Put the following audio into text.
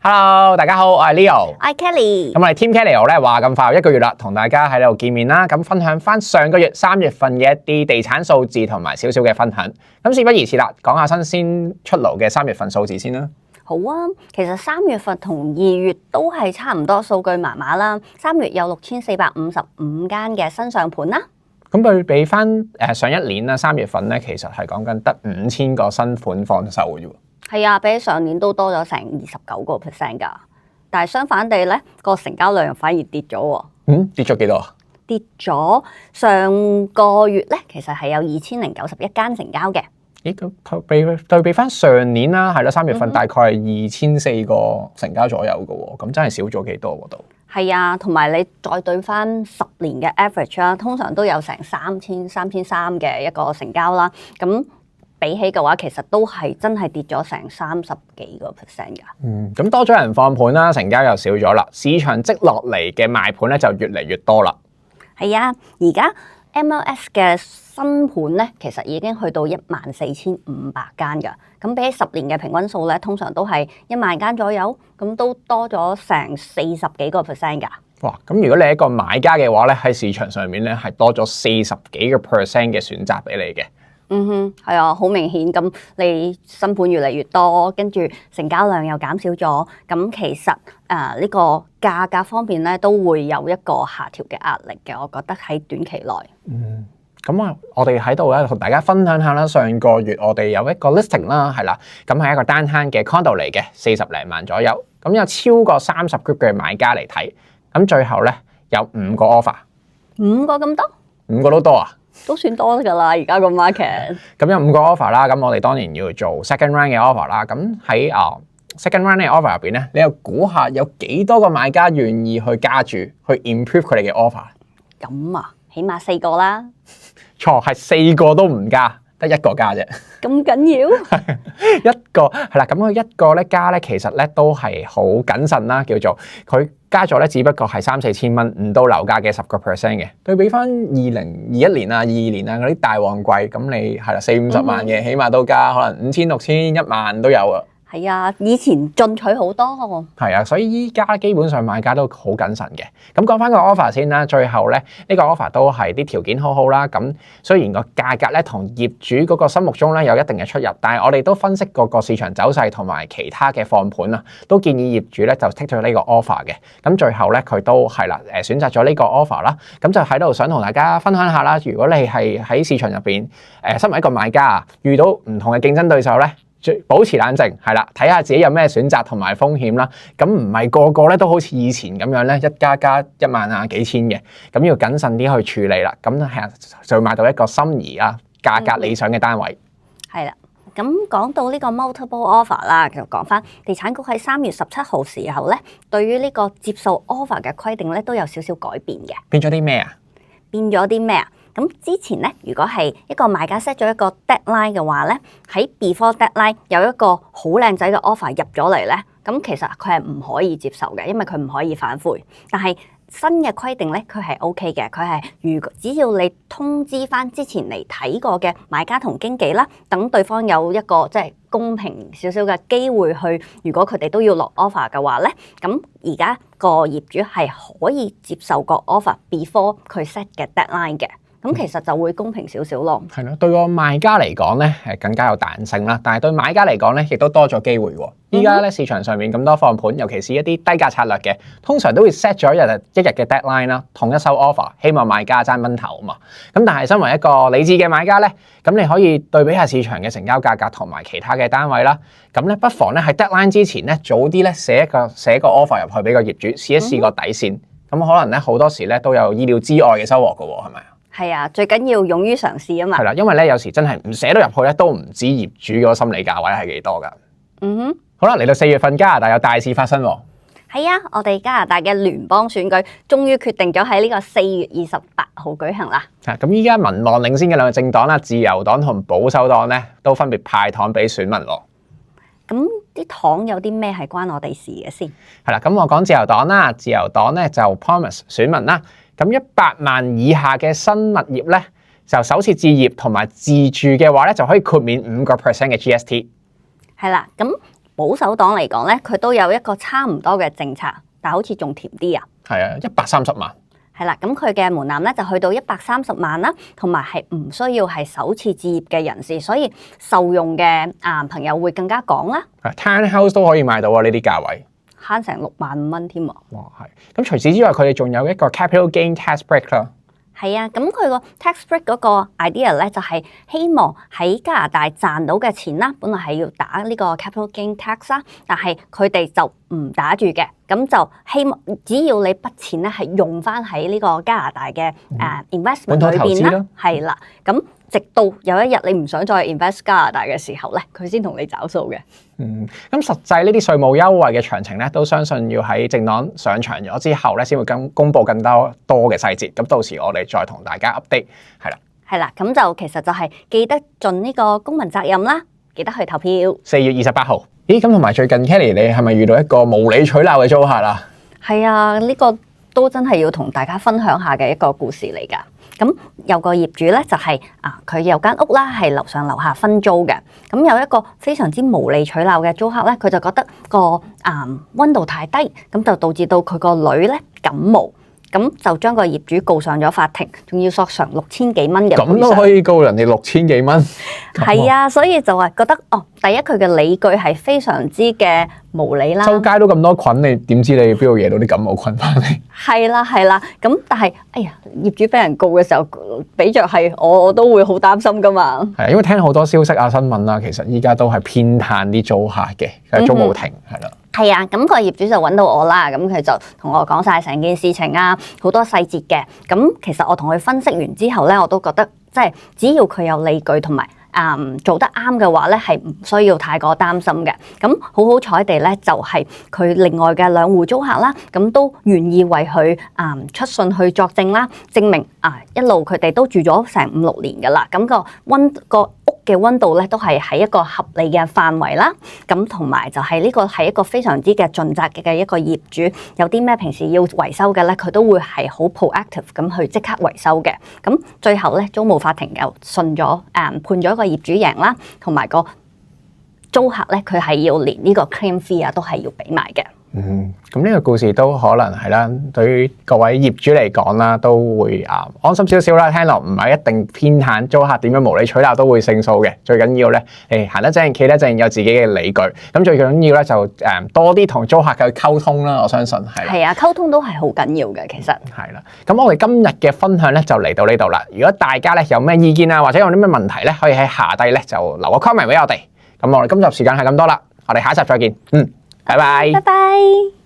Hello， 大家好，我係 Leo， 我係 Kelly。咁我哋 Team Kelly 咧話咁快1個月啦，同大家喺度見面啦，咁分享翻上個月3月份嘅一啲地產數字同埋少少嘅分享。咁事不宜遲啦，講下新鮮出爐嘅3月份數字先啦。好啊，其實3月份同2月都係差唔多，數據麻麻啦。3月有6455間嘅新上盤啦。咁對比翻上一年啦，3月份咧其實係講緊得5000個新盤放售嘅啫。係啊，比起上年都多咗成29%㗎。但係相反地咧，個成交量反而跌咗喎。跌咗幾多？跌咗上個月咧，其實係有2091間成交嘅。咦，咁對比翻上年啦，係啦，3月份大概係2400個成交左右嘅喎，咁真係少咗幾多喎都。係啊，同埋你再對翻10年嘅 average 啦，通常都有成3300嘅一個成交啦。咁比起嘅話，其實都係真係跌咗成30幾個%㗎。咁多咗人放盤啦，成交又少咗啦，市場積落嚟嘅賣盤咧就越嚟越多啦。係啊，而家 MLS 嘅新盤咧，其實已經去到14500間㗎。咁比起10年嘅平均數咧，通常都係1萬間左右，咁都多咗成40幾個%㗎。哇！咁如果你係一個買家嘅話咧，喺市場上面咧係多咗40幾個%嘅選擇俾你嘅。係啊，好明顯咁，你新盤越嚟越多，跟住成交量又減少咗，咁其實呢個價格方面咧都會有一個下調嘅壓力嘅，我覺得喺短期內。咁啊，我哋喺度咧同大家分享下啦。上個月我哋有一個 listing 啦，係啦，咁係一個單間嘅 condo 嚟嘅，40零萬左右，咁有超過30 group 嘅買家嚟睇，咁最後咧有5個 offer。5個咁多？5個都多啊？都算多㗎啦，而家個 market。咁有5個 offer 啦，咁我哋當然要做 second round 嘅 offer 啦。咁喺second round 嘅 offer 入邊咧，你又估下有幾多個買家願意去加注去 improve 佢哋嘅 offer？咁啊，起碼4個啦。錯，係4個都唔加，得1個加啫。咁緊要？一個係啦，咁佢一個咧加咧，其實咧都係好謹慎啦，叫做佢加咗咧，只不過係3-4千蚊，唔到樓價嘅10%嘅。對比翻2021年啊、22年啊嗰啲大旺季，咁你係啦40-50萬嘅，起碼都加，可能5000、6000、1萬都有啊。係啊，以前進取好多。係啊，所以依家基本上買家都好謹慎嘅。咁講翻個 offer 先啦，最後咧呢個 offer 都係啲條件好好啦。咁雖然個價格咧同業主嗰個心目中咧有一定嘅出入，但係我哋都分析過個市場走勢同埋其他嘅放盤啊，都建議業主咧就 take 咗呢個 offer 嘅。咁最後咧佢都係啦，選擇咗呢個 offer 啦。咁就喺度想同大家分享下啦。如果你係喺市場入邊身為一個買家啊，遇到唔同嘅競爭對手咧，保持冷靜，係啦，睇下自己有咩選擇同埋風險啦。咁唔係個個咧都好似以前咁樣咧，一加1萬啊幾千嘅，咁要謹慎啲去處理啦。咁係就會買到一個心儀啊價格理想嘅單位。係啦，咁講到呢個 multiple offer 啦，就講翻地產局喺3月17號時候咧，對於呢個接受 offer 嘅規定咧都有少少改變嘅。變咗啲咩啊？變咗啲咩啊？咁之前咧，如果係一個買家 set 咗一個 deadline 嘅話咧，喺 before deadline 有一個好靚仔嘅 offer 入咗嚟咧，咁其實佢係唔可以接受嘅，因為佢唔可以反悔。但係新嘅規定咧，佢係 OK 嘅，佢係如果只要你通知翻之前嚟睇過嘅買家同經紀啦，等對方有一個即係公平少少嘅機會去，如果佢哋都要落 offer 嘅話咧，咁而家個業主係可以接受個 offer before 佢 set 嘅 deadline 嘅。咁其實就會公平少少咯。係咯，對個賣家嚟講咧係更加有彈性啦，但係對買家嚟講咧亦都多咗機會喎。依家咧市場上面咁多放盤，尤其是一啲低價策略嘅，通常都會 set 咗一日嘅 deadline 啦，同一收 offer，希望買家爭蚊頭啊嘛。咁但係身為一個理智嘅買家咧，咁你可以對比下市場嘅成交價格同埋其他嘅單位啦。咁咧不妨咧喺 deadline 之前咧早啲咧寫個 offer 入去俾個業主試一試個底線。咁可能咧好多時咧都有意料之外嘅收穫㗎喎，係咪啊？係啊，最緊要勇於嘗試啊嘛。係啦，因為咧有時真係唔寫到入去咧，都唔知業主嗰個心理價位係幾多㗎。好啦，嚟到4月份，加拿大有大事發生喎。係啊，我哋加拿大嘅聯邦選舉終於決定咗喺呢個4月28號舉行啦。咁依家民望領先嘅兩個政黨啦，自由黨同保守黨咧，都分別派糖俾選民喎。咁啲糖有啲咩係關我哋事嘅先？係啦，咁我講自由黨啦，自由黨咧就 promise 選民啦，咁100萬以下嘅新物業咧，就首次置業同埋自住嘅話咧，就可以豁免5% 嘅 GST。係啦，咁保守黨嚟講咧，佢都有一個差唔多嘅政策，但係好似仲甜啲啊。係啊，130萬。係啦，咁佢嘅門檻咧就去到130萬啦，同埋係唔需要係首次置業嘅人士，所以受用嘅朋友會更加廣啦。Townhouse 都可以買到啊，呢啲價位慳成6萬蚊添喎。哇，係。咁除此之外，佢哋仲有一個 capital gain tax break 啦。係啊，咁佢個 tax break 嗰個 idea 咧，就係希望喺加拿大賺到嘅錢啦，本來係要打呢個 capital gain tax 啦，但係佢哋就唔打住嘅，咁就希望只要你筆錢咧係用翻喺呢個加拿大嘅investment 裏邊啦，係啦，咁直到有一日你唔想再 invest 加拿大嘅時候咧，佢先同你找數嘅。咁實際呢啲稅務優惠嘅詳情咧，都相信要喺政黨上場咗之後咧，先會公佈更多嘅細節。咁到時我哋再同大家 update， 係啦。係啦，咁就其實就係記得盡呢個公民責任啦，記得去投票。4月28號。咦，咁同埋最近 Kelly 你係咪遇到一個無理取鬧嘅租客啊？係啊，呢個都真係要同大家分享下嘅一個故事嚟㗎。咁有個業主咧就係佢有間屋啦，係樓上樓下分租嘅。咁有一個非常之無理取鬧嘅租客咧，佢就覺得個溫度太低，咁就導致到佢個女咧感冒。咁就將個業主告上咗法庭，仲要索償6000幾蚊嘅賠償。咁都可以告人哋6000幾蚊？係啊，所以就話覺得第一佢嘅理據係非常之嘅無理啦。周街都咁多菌，你點知你邊度惹到啲感冒菌翻嚟？係啦係啦，咁但係哎呀，業主俾人告嘅時候，比着係我都會好擔心噶嘛。係因為聽好多消息啊、新聞啊，其實依家都係偏袒啲租客嘅，租務庭係啦。係啊，咁個業主就揾到我啦，咁佢就同我講晒成件事情啊，好多細節嘅。咁其實我同佢分析完之後咧，我都覺得即係只要佢有理據同埋做得啱嘅話咧，係唔需要太過擔心嘅。咁好彩地咧，就係佢另外嘅2戶租客啦，咁都願意為佢出信去作證啦，證明一路佢哋都住咗成5-6年噶啦。咁個屋嘅溫度咧都係喺一個合理嘅範圍啦。咁同埋就係呢個係一個非常之嘅盡責嘅一個業主，有啲咩平時要維修嘅咧，佢都會係好 proactive 咁去即刻維修嘅。咁最後咧，租務法庭又判咗個業主贏啦，同埋個租客咧，佢係要連呢個 claim fee 都係要俾埋嘅。咁呢個故事都可能係啦，對於各位業主嚟講啦，都會安心少少啦。聽落唔係一定偏袒租客點樣無理取鬧都會勝訴嘅。最緊要咧，行得正企得正，有自己嘅理據。咁最緊要咧就多啲同租客嘅溝通啦。我相信係。係啊，溝通都係好緊要嘅，其實。係啦，咁我哋今日嘅分享咧就嚟到呢度啦。如果大家咧有咩意見啊，或者有啲咩問題咧，可以喺下低咧就留個 comment 俾我哋。咁我哋今集時間係咁多啦，我哋下一集再見。拜拜。拜拜。